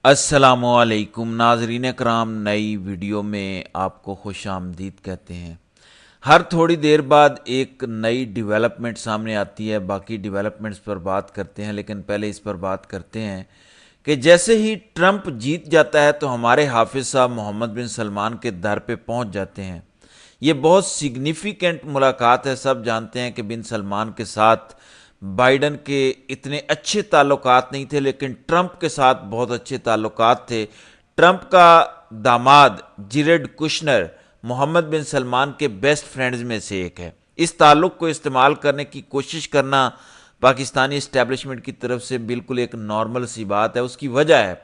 السلام علیکم ناظرین کرام، نئی ویڈیو میں آپ کو خوش آمدید کہتے ہیں۔ ہر تھوڑی دیر بعد ایک نئی ڈیولپمنٹ سامنے آتی ہے، باقی ڈیولپمنٹس پر بات کرتے ہیں، لیکن پہلے اس پر بات کرتے ہیں کہ جیسے ہی ٹرمپ جیت جاتا ہے تو ہمارے حافظ صاحب محمد بن سلمان کے در پہ پہنچ جاتے ہیں۔ یہ بہت سگنیفیکنٹ ملاقات ہے، سب جانتے ہیں کہ بن سلمان کے ساتھ بائیڈن کے اتنے اچھے تعلقات نہیں تھے، لیکن ٹرمپ کے ساتھ بہت اچھے تعلقات تھے۔ ٹرمپ کا داماد جیریڈ کشنر محمد بن سلمان کے بیسٹ فرینڈز میں سے ایک ہے۔ اس تعلق کو استعمال کرنے کی کوشش کرنا پاکستانی اسٹیبلشمنٹ کی طرف سے بالکل ایک نارمل سی بات ہے۔ اس کی وجہ ہے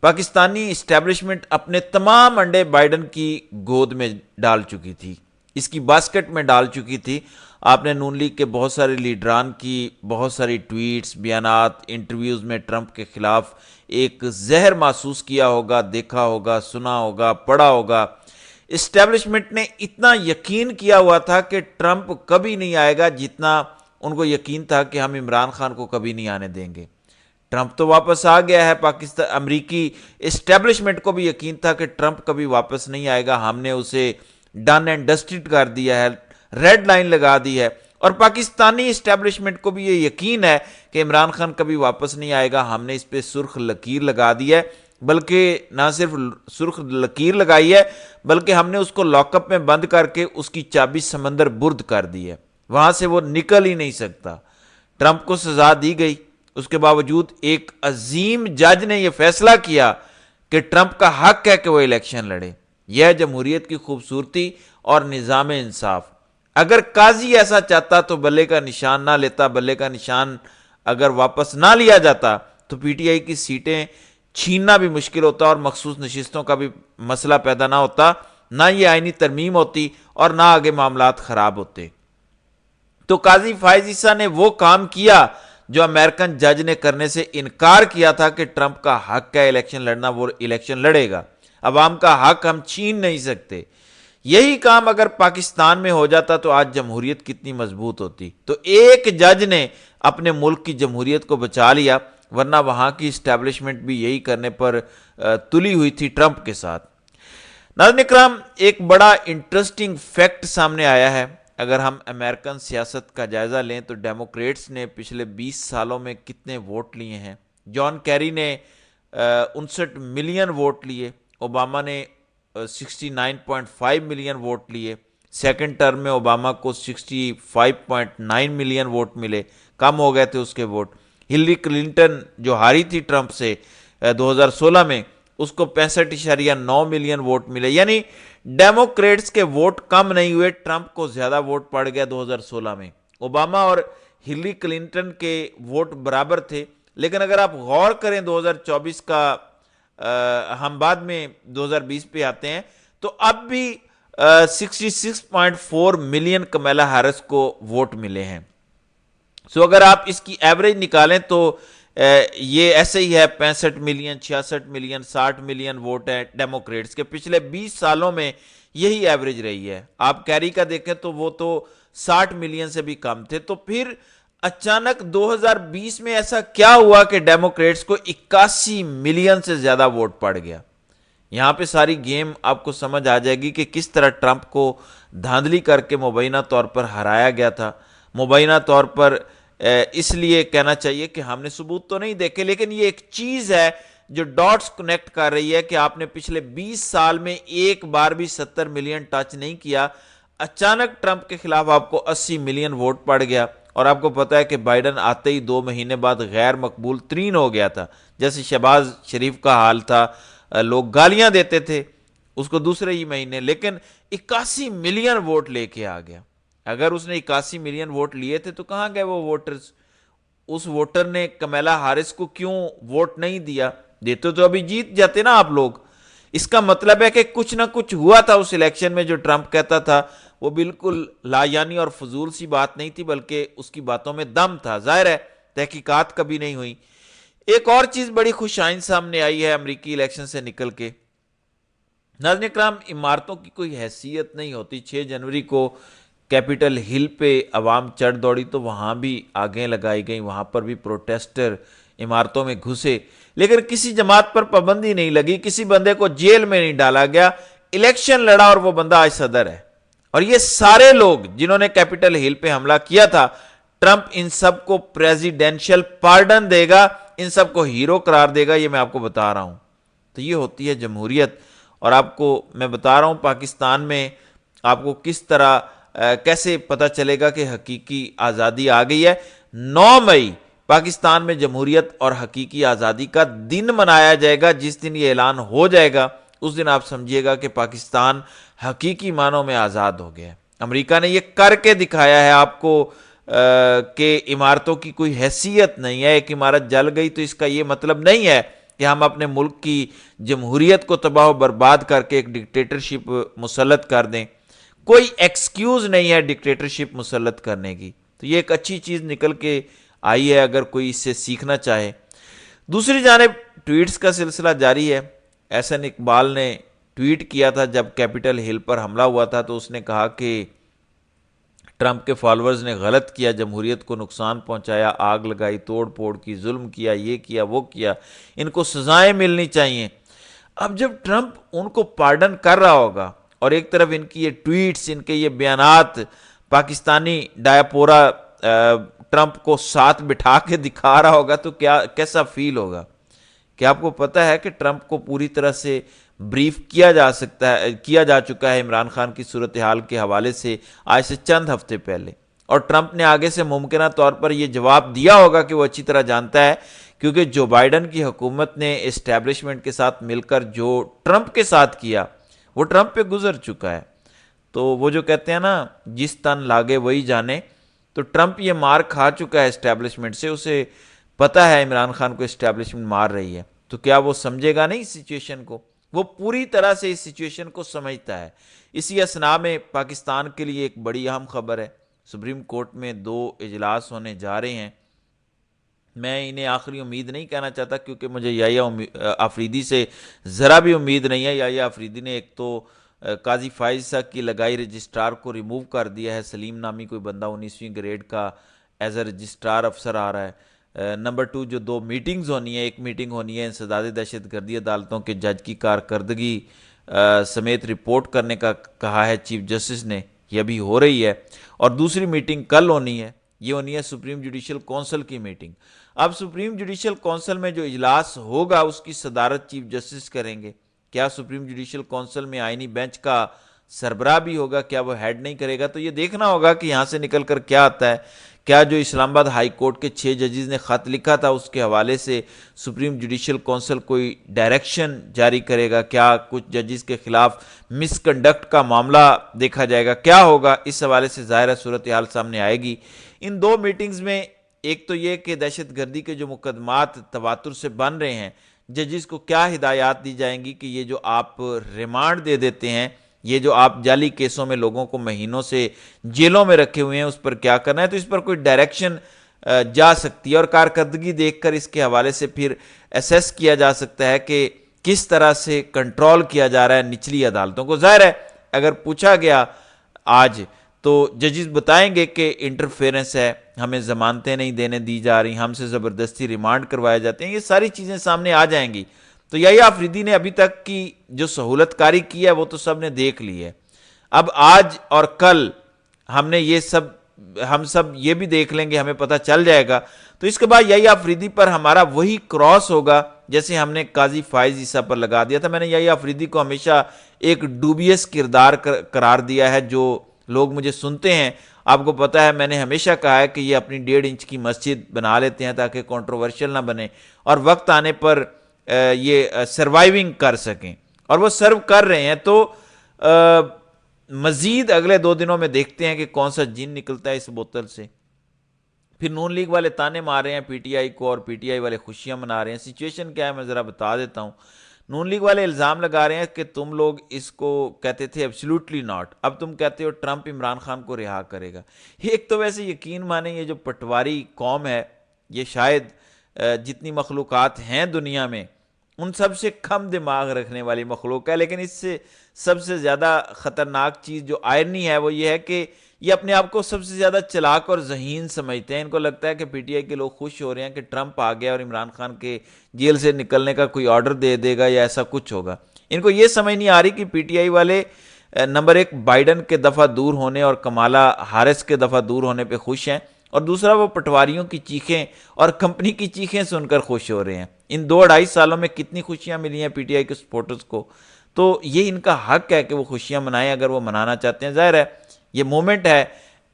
پاکستانی اسٹیبلشمنٹ اپنے تمام انڈے بائیڈن کی گود میں ڈال چکی تھی، اس کی باسکٹ میں ڈال چکی تھی۔ آپ نے نون لیگ کے بہت سارے لیڈران کی بہت ساری ٹویٹس، بیانات، انٹرویوز میں ٹرمپ کے خلاف ایک زہر محسوس کیا ہوگا، دیکھا ہوگا، سنا ہوگا، پڑھا ہوگا۔ اسٹیبلشمنٹ نے اتنا یقین کیا ہوا تھا کہ ٹرمپ کبھی نہیں آئے گا، جتنا ان کو یقین تھا کہ ہم عمران خان کو کبھی نہیں آنے دیں گے۔ ٹرمپ تو واپس آ گیا ہے، پاکستان امریکی اسٹیبلشمنٹ کو بھی یقین تھا کہ ٹرمپ کبھی واپس نہیں آئے گا، ہم نے اسے ڈن اینڈ ڈسٹڈ کر دیا ہے، ریڈ لائن لگا دی ہے۔ اور پاکستانی اسٹیبلشمنٹ کو بھی یہ یقین ہے کہ عمران خان کبھی واپس نہیں آئے گا، ہم نے اس پہ سرخ لکیر لگا دی ہے، بلکہ نہ صرف سرخ لکیر لگائی ہے بلکہ ہم نے اس کو لاک اپ میں بند کر کے اس کی چابی سمندر برد کر دی ہے، وہاں سے وہ نکل ہی نہیں سکتا۔ ٹرمپ کو سزا دی گئی، اس کے باوجود ایک عظیم جج نے یہ فیصلہ کیا کہ ٹرمپ کا حق ہے کہ وہ الیکشن لڑے۔ یہ ہے جمہوریت کی خوبصورتی اور نظام انصاف۔ اگر قاضی ایسا چاہتا تو بلے کا نشان نہ لیتا، بلے کا نشان اگر واپس نہ لیا جاتا تو پی ٹی آئی کی سیٹیں چھیننا بھی مشکل ہوتا اور مخصوص نشستوں کا بھی مسئلہ پیدا نہ ہوتا، نہ یہ آئینی ترمیم ہوتی اور نہ آگے معاملات خراب ہوتے۔ تو قاضی فائز عیسیٰ نے وہ کام کیا جو امریکن جج نے کرنے سے انکار کیا تھا کہ ٹرمپ کا حق ہے الیکشن لڑنا، وہ الیکشن لڑے گا۔ عوام کا حق ہم چھین نہیں سکتے۔ یہی کام اگر پاکستان میں ہو جاتا تو آج جمہوریت کتنی مضبوط ہوتی۔ تو ایک جج نے اپنے ملک کی جمہوریت کو بچا لیا، ورنہ وہاں کی اسٹیبلشمنٹ بھی یہی کرنے پر تلی ہوئی تھی ٹرمپ کے ساتھ۔ ناظرین اکرام، ایک بڑا انٹرسٹنگ فیکٹ سامنے آیا ہے۔ اگر ہم امریکن سیاست کا جائزہ لیں تو ڈیموکریٹس نے پچھلے 20 سالوں میں کتنے ووٹ لیے ہیں؟ جان کیری نے 59 ملین ووٹ لیے، اوباما نے 69.5 ملین ووٹ لیے، سیکنڈ ٹرم میں اوباما کو 65.9 ملین ووٹ ملے، کم ہو گئے تھے اس کے ووٹ۔ ہلری کلنٹن جو ہاری تھی ٹرمپ سے 2016 میں، اس کو 65.9 ملین ووٹ ملے، یعنی ڈیموکریٹس کے ووٹ کم نہیں ہوئے، ٹرمپ کو زیادہ ووٹ پڑ گیا 2016 میں۔ اوباما اور ہلری کلنٹن کے ووٹ برابر تھے، لیکن اگر آپ غور کریں 2024 کا، ہم بعد میں 2020 پہ آتے ہیں، تو اب بھی 66.4 ملین کمیلا ہیرس کو ووٹ ملے ہیں۔ سو اگر آپ اس کی ایوریج نکالیں تو یہ ایسے ہی ہے، 65 ملین، 66 ملین، 60 ملین ووٹ ہے ڈیموکریٹس کے۔ پچھلے 20 سالوں میں یہی ایوریج رہی ہے۔ آپ کیری کا دیکھیں تو وہ تو 60 ملین سے بھی کم تھے۔ تو پھر اچانک 2020 میں ایسا کیا ہوا کہ ڈیموکریٹس کو 81 ملین سے زیادہ ووٹ پڑ گیا؟ یہاں پہ ساری گیم آپ کو سمجھ آ جائے گی کہ کس طرح ٹرمپ کو دھاندلی کر کے مبینہ طور پر ہرایا گیا تھا۔ مبینہ طور پر اس لیے کہنا چاہیے کہ ہم نے ثبوت تو نہیں دیکھے، لیکن یہ ایک چیز ہے جو ڈاٹس کنیکٹ کر رہی ہے کہ آپ نے پچھلے 20 سال میں ایک بار بھی 70 ملین ٹچ نہیں کیا، اچانک ٹرمپ کے خلاف آپ کو 80 ملین ووٹ پڑ گیا۔ اور آپ کو پتا ہے کہ بائیڈن آتے ہی 2 مہینے بعد غیر مقبول ترین ہو گیا تھا، جیسے شہباز شریف کا حال تھا، لوگ گالیاں دیتے تھے اس کو دوسرے ہی مہینے، لیکن 81 ملین ووٹ لے کے آ گیا۔ اگر اس نے 81 ملین ووٹ لیے تھے تو کہاں گئے وہ ووٹرز؟ اس ووٹر نے کمیلا ہیرس کو کیوں ووٹ نہیں دیا؟ دیتے تو ابھی جیت جاتے نا آپ لوگ۔ اس کا مطلب ہے کہ کچھ نہ کچھ ہوا تھا اس الیکشن میں جو ٹرمپ کہتا تھا، وہ بالکل لا یعنی اور فضول سی بات نہیں تھی، بلکہ اس کی باتوں میں دم تھا۔ ظاہر ہے تحقیقات کبھی نہیں ہوئی۔ ایک اور چیز بڑی خوش آئند سامنے آئی ہے امریکی الیکشن سے نکل کے۔ ناظرین اکرام، عمارتوں کی کوئی حیثیت نہیں ہوتی۔ 6 جنوری کو کیپٹل ہل پہ عوام چڑھ دوڑی تو وہاں بھی آگیں لگائی گئیں، وہاں پر بھی پروٹیسٹر عمارتوں میں گھسے، لیکن کسی جماعت پر پابندی نہیں لگی، کسی بندے کو جیل میں نہیں ڈالا گیا، الیکشن لڑا اور وہ بندہ آج صدر ہے۔ اور یہ سارے لوگ جنہوں نے کیپٹل ہل پہ حملہ کیا تھا، ٹرمپ ان سب کو پریزیڈینشل پارڈن دے گا، ان سب کو ہیرو قرار دے گا، یہ میں آپ کو بتا رہا ہوں۔ تو یہ ہوتی ہے جمہوریت، اور آپ کو میں بتا رہا ہوں پاکستان میں آپ کو کس طرح کیسے پتہ چلے گا کہ حقیقی آزادی آ گئی ہے۔ 9 مئی پاکستان میں جمہوریت اور حقیقی آزادی کا دن منایا جائے گا۔ جس دن یہ اعلان ہو جائے گا اس دن آپ سمجھیے گا کہ پاکستان حقیقی معنوں میں آزاد ہو گیا ہے۔ امریکہ نے یہ کر کے دکھایا ہے آپ کو کہ عمارتوں کی کوئی حیثیت نہیں ہے، ایک عمارت جل گئی تو اس کا یہ مطلب نہیں ہے کہ ہم اپنے ملک کی جمہوریت کو تباہ و برباد کر کے ایک ڈکٹیٹرشپ مسلط کر دیں۔ کوئی ایکسکیوز نہیں ہے ڈکٹیٹرشپ مسلط کرنے کی۔ تو یہ ایک اچھی چیز نکل کے آئی ہے اگر کوئی اس سے سیکھنا چاہے۔ دوسری جانب ٹویٹس کا سلسلہ جاری ہے۔ احسن اقبال نے ٹویٹ کیا تھا جب کیپٹل ہل پر حملہ ہوا تھا، تو اس نے کہا کہ ٹرمپ کے فالورز نے غلط کیا، جمہوریت کو نقصان پہنچایا، آگ لگائی، توڑ پھوڑ کی، ظلم کیا، یہ کیا وہ کیا، ان کو سزائیں ملنی چاہیے۔ اب جب ٹرمپ ان کو پارڈن کر رہا ہوگا اور ایک طرف ان کی یہ ٹویٹس، ان کے یہ بیانات پاکستانی ڈایاپورا ٹرمپ کو ساتھ بٹھا کے دکھا رہا ہوگا تو کیسا فیل ہوگا؟ کہ آپ کو پتہ ہے کہ ٹرمپ کو پوری طرح سے بریف کیا جا چکا ہے عمران خان کی صورتحال کے حوالے سے آج سے چند ہفتے پہلے، اور ٹرمپ نے آگے سے ممکنہ طور پر یہ جواب دیا ہوگا کہ وہ اچھی طرح جانتا ہے، کیونکہ جو بائیڈن کی حکومت نے اسٹیبلشمنٹ کے ساتھ مل کر جو ٹرمپ کے ساتھ کیا وہ ٹرمپ پہ گزر چکا ہے۔ تو وہ جو کہتے ہیں نا جس تن لاگے وہی جانے، تو ٹرمپ یہ مار کھا چکا ہے اسٹیبلشمنٹ سے، اسے پتہ ہے عمران خان کو اسٹیبلشمنٹ مار رہی ہے، تو کیا وہ سمجھے گا نہیں اس سچویشن کو؟ وہ پوری طرح سے اس سچویشن کو سمجھتا ہے۔ اسی اسنا میں پاکستان کے لیے ایک بڑی اہم خبر ہے، سپریم کورٹ میں 2 اجلاس ہونے جا رہے ہیں۔ میں انہیں آخری امید نہیں کہنا چاہتا کیونکہ مجھے یحییٰ آفریدی سے ذرا بھی امید نہیں ہے۔ یحییٰ آفریدی نے ایک تو قاضی فائز صاحب کی لگائی رجسٹرار کو ریموو کر دیا ہے، سلیم نامی کوئی بندہ 19ویں گریڈ کا ایز اے رجسٹرار افسر آ رہا ہے۔ نمبر 2 جو 2 میٹنگز ہونی ہیں، ایک میٹنگ ہونی ہے انسداد دہشت گردی عدالتوں کے جج کی کارکردگی سمیت رپورٹ کرنے کا کہا ہے چیف جسٹس نے، یہ ابھی ہو رہی ہے، اور دوسری میٹنگ کل ہونی ہے، یہ ہونی ہے سپریم جوڈیشل کونسل کی میٹنگ۔ اب سپریم جوڈیشل کونسل میں جو اجلاس ہوگا اس کی صدارت چیف جسٹس کریں گے۔ کیا سپریم جوڈیشل کونسل میں آئینی بینچ کا سربراہ بھی ہوگا؟ کیا وہ ہیڈ نہیں کرے گا؟ تو یہ دیکھنا ہوگا کہ یہاں سے نکل کر کیا آتا ہے۔ کیا جو اسلام آباد ہائی کورٹ کے 6 ججز نے خط لکھا تھا اس کے حوالے سے سپریم جوڈیشل کونسل کوئی ڈائریکشن جاری کرے گا؟ کیا کچھ ججز کے خلاف مس کنڈکٹ کا معاملہ دیکھا جائے گا؟ کیا ہوگا؟ اس حوالے سے ظاہر صورتحال سامنے آئے گی۔ ان 2 میٹنگز میں ایک تو یہ کہ دہشت گردی کے جو مقدمات تواتر سے بن رہے ہیں، ججز کو کیا ہدایات دی جائیں گی کہ یہ جو آپ ریمانڈ دے دیتے ہیں، یہ جو آپ جعلی کیسوں میں لوگوں کو مہینوں سے جیلوں میں رکھے ہوئے ہیں، اس پر کیا کرنا ہے؟ تو اس پر کوئی ڈائریکشن جا سکتی ہے، اور کارکردگی دیکھ کر اس کے حوالے سے پھر اسیس کیا جا سکتا ہے کہ کس طرح سے کنٹرول کیا جا رہا ہے نچلی عدالتوں کو۔ ظاہر ہے اگر پوچھا گیا آج تو ججز بتائیں گے کہ انٹرفیرنس ہے، ہمیں ضمانتیں نہیں دینے دی جا رہی، ہم سے زبردستی ریمانڈ کروائے جاتے ہیں، یہ ساری چیزیں سامنے آ جائیں گی۔ تو یحییٰ آفریدی نے ابھی تک کی جو سہولت کاری کی ہے وہ تو سب نے دیکھ لی ہے۔ اب آج اور کل ہم سب یہ بھی دیکھ لیں گے، ہمیں پتہ چل جائے گا۔ تو اس کے بعد یحییٰ آفریدی پر ہمارا وہی کراس ہوگا جیسے ہم نے قاضی فائز عیسیٰ پر لگا دیا تھا۔ میں نے یحییٰ آفریدی کو ہمیشہ ایک ڈوبیس کردار قرار دیا ہے۔ جو لوگ مجھے سنتے ہیں آپ کو پتہ ہے میں نے ہمیشہ کہا ہے کہ یہ اپنی 1.5 انچ کی مسجد بنا لیتے ہیں تاکہ کنٹروورشل نہ بنے، اور وقت آنے پر یہ سروائیونگ کر سکیں، اور وہ سرو کر رہے ہیں۔ تو مزید اگلے 2 دنوں میں دیکھتے ہیں کہ کون سا جن نکلتا ہے اس بوتل سے۔ پھر نون لیگ والے تانے مار رہے ہیں پی ٹی آئی کو، اور پی ٹی آئی والے خوشیاں منا رہے ہیں۔ سچویشن کیا ہے میں ذرا بتا دیتا ہوں۔ نون لیگ والے الزام لگا رہے ہیں کہ تم لوگ اس کو کہتے تھے ایبسلیوٹلی ناٹ، اب تم کہتے ہو ٹرمپ عمران خان کو رہا کرے گا۔ ایک تو ویسے یقین مانیں یہ جو پٹواری قوم ہے، یہ شاید جتنی مخلوقات ہیں دنیا میں ان سب سے کم دماغ رکھنے والی مخلوق ہے، لیکن اس سے سب سے زیادہ خطرناک چیز جو آئرنی ہے وہ یہ ہے کہ یہ اپنے آپ کو سب سے زیادہ چلاک اور ذہین سمجھتے ہیں۔ ان کو لگتا ہے کہ پی ٹی آئی کے لوگ خوش ہو رہے ہیں کہ ٹرمپ آ گیا اور عمران خان کے جیل سے نکلنے کا کوئی آرڈر دے دے گا یا ایسا کچھ ہوگا۔ ان کو یہ سمجھ نہیں آ رہی کہ پی ٹی آئی والے نمبر ایک بائیڈن کے دفعہ دور ہونے اور کمالا ہارس کے دفعہ دور ہونے پہ خوش ہیں، اور دوسرا وہ پٹواریوں کی چیخیں اور کمپنی کی چیخیں سن کر خوش ہو رہے ہیں۔ ان 2-2.5 سالوں میں کتنی خوشیاں ملی ہیں پی ٹی آئی کے سپورٹرز کو، تو یہ ان کا حق ہے کہ وہ خوشیاں منائیں اگر وہ منانا چاہتے ہیں۔ ظاہر ہے یہ مومنٹ ہے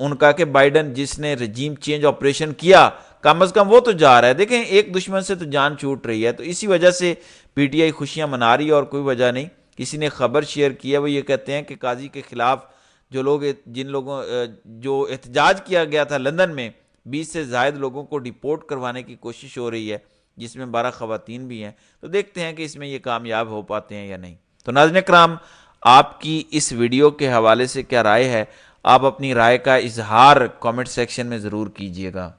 ان کا کہ بائیڈن جس نے رجیم چینج آپریشن کیا، کم از کم وہ تو جا رہا ہے۔ دیکھیں ایک دشمن سے تو جان چھوٹ رہی ہے، تو اسی وجہ سے پی ٹی آئی خوشیاں منا رہی ہے اور کوئی وجہ نہیں۔ کسی نے خبر شیئر کی ہے، وہ یہ کہتے ہیں کہ قاضی کے خلاف جو احتجاج کیا گیا تھا لندن میں، 20 سے زائد لوگوں کو ڈیپورٹ کروانے کی کوشش ہو رہی ہے، جس میں 12 خواتین بھی ہیں، تو دیکھتے ہیں کہ اس میں یہ کامیاب ہو پاتے ہیں یا نہیں۔ تو ناظرین کرام، آپ کی اس ویڈیو کے حوالے سے کیا رائے ہے؟ آپ اپنی رائے کا اظہار کامنٹ سیکشن میں ضرور کیجیے گا۔